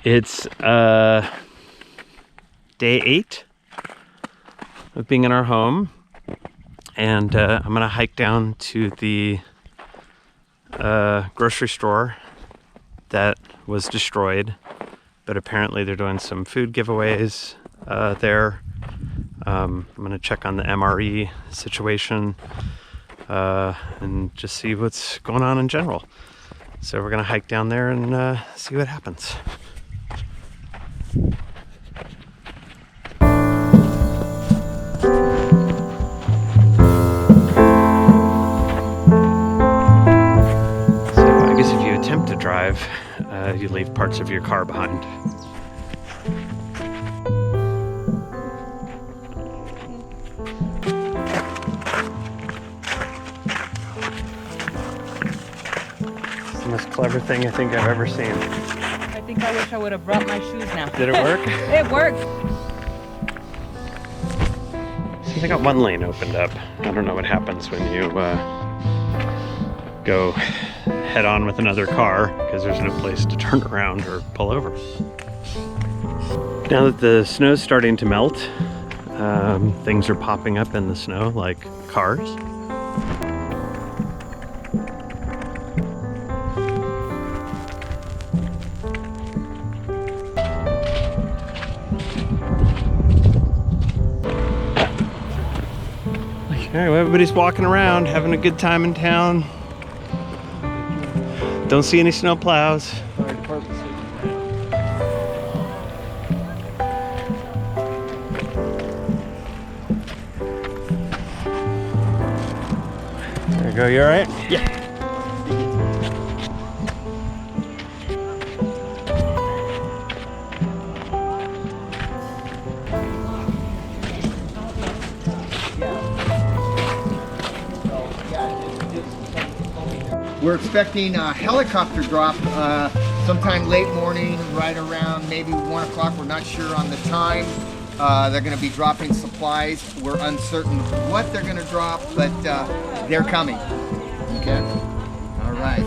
It's day 8 of being in our home, and I'm gonna hike down to the grocery store that was destroyed, but apparently they're doing some food giveaways there. I'm gonna check on the MRE situation and just see what's going on in general. So we're gonna hike down there and see what happens. To drive, you leave parts of your car behind. It's the most clever thing I think I've ever seen. I think I wish I would have brought my shoes now. Did it work? It worked. So they got one lane opened up. I don't know what happens when you go head on with another car because there's no place to turn around or pull over. Now that the snow's starting to melt, things are popping up in the snow like cars. Okay, well, everybody's walking around having a good time in town. Don't see any snow plows. There you go, you all right? Yeah. We're expecting a helicopter drop sometime late morning, right around maybe 1 o'clock. We're not sure on the time. They're going to be dropping supplies. We're uncertain what they're going to drop, but they're coming. Okay. All right.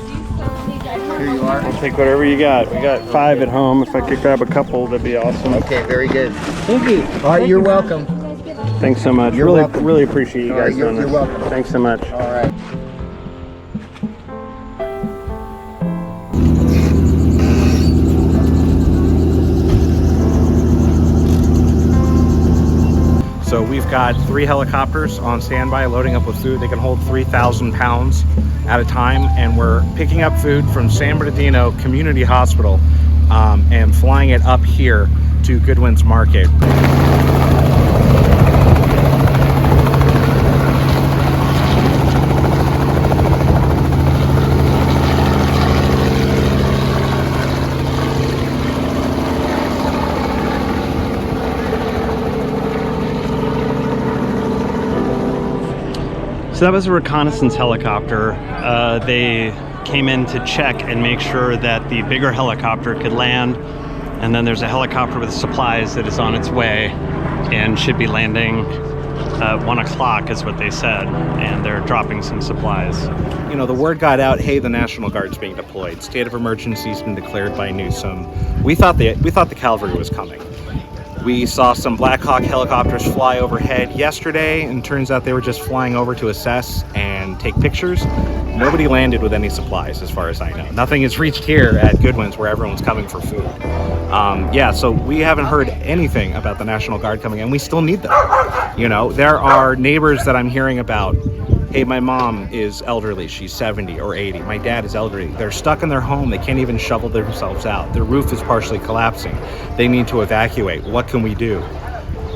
Here you are. I'll take whatever you got. We got 5 at home. If I could grab a couple, that'd be awesome. Okay, very good. Thank you. All right, you're welcome. Thanks so much. You're welcome. Really appreciate you guys doing this. You're welcome. Thanks so much. All right. So we've got 3 helicopters on standby loading up with food. They can hold 3,000 pounds at a time, and we're picking up food from San Bernardino Community Hospital and flying it up here to Goodwin's Market. So that was a reconnaissance helicopter. They came in to check and make sure that the bigger helicopter could land, and then there's a helicopter with supplies that is on its way and should be landing at 1 o'clock is what they said, and they're dropping some supplies. You know, the word got out, hey, the National Guard's being deployed. State of emergency's been declared by Newsom. We thought the cavalry was coming. We saw some Black Hawk helicopters fly overhead yesterday, and turns out they were just flying over to assess and take pictures. Nobody landed with any supplies, as far as I know. Nothing has reached here at Goodwin's, where everyone's coming for food. Yeah, so we haven't heard anything about the National Guard coming, and we still need them. You know, there are neighbors that I'm hearing about. Hey, my mom is elderly, she's 70 or 80. My dad is elderly. They're stuck in their home. They can't even shovel themselves out. Their roof is partially collapsing. They need to evacuate. What can we do?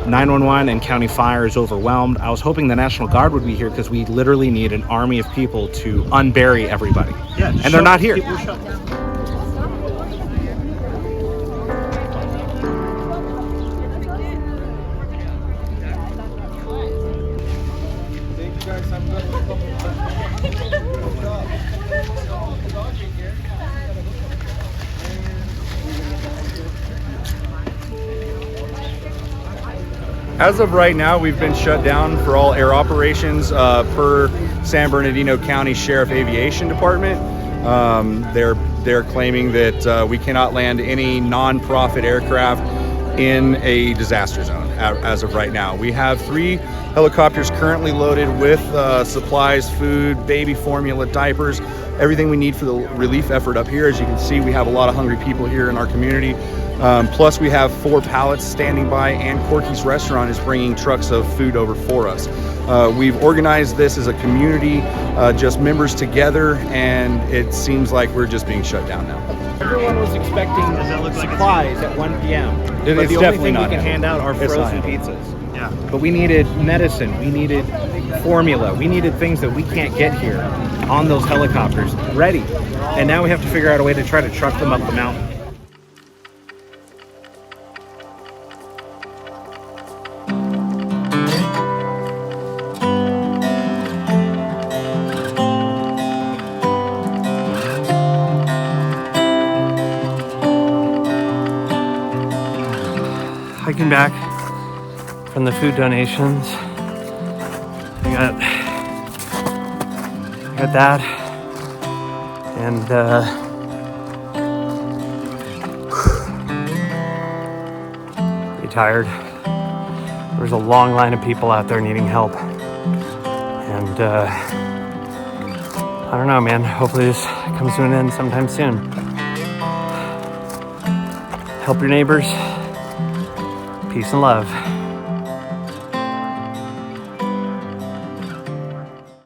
911 and county fire is overwhelmed. I was hoping the National Guard would be here because we literally need an army of people to unbury everybody. Yeah, and they're not here. As of right now, we've been shut down for all air operations per San Bernardino County Sheriff Aviation Department. They're they're claiming that we cannot land any non-profit aircraft in a disaster zone as of right now. We have 3 helicopters currently loaded with supplies, food, baby formula, diapers, everything we need for the relief effort up here. As you can see, we have a lot of hungry people here in our community. Plus we have 4 pallets standing by, and Corky's Restaurant is bringing trucks of food over for us. We've organized this as a community, just members together, and it seems like we're just being shut down now. Everyone was expecting supplies at 1 p.m. It's But the only definitely thing we not can happening. hand out are It's not frozen happening. pizzas. Yeah. But we needed medicine, we needed formula, we needed things that we can't get here on those helicopters ready. And now we have to figure out a way to try to truck them up the mountain. Hiking back from the food donations. I got that, and pretty tired. There's a long line of people out there needing help, and I don't know, man. Hopefully this comes to an end sometime soon. Help your neighbors. Peace and love.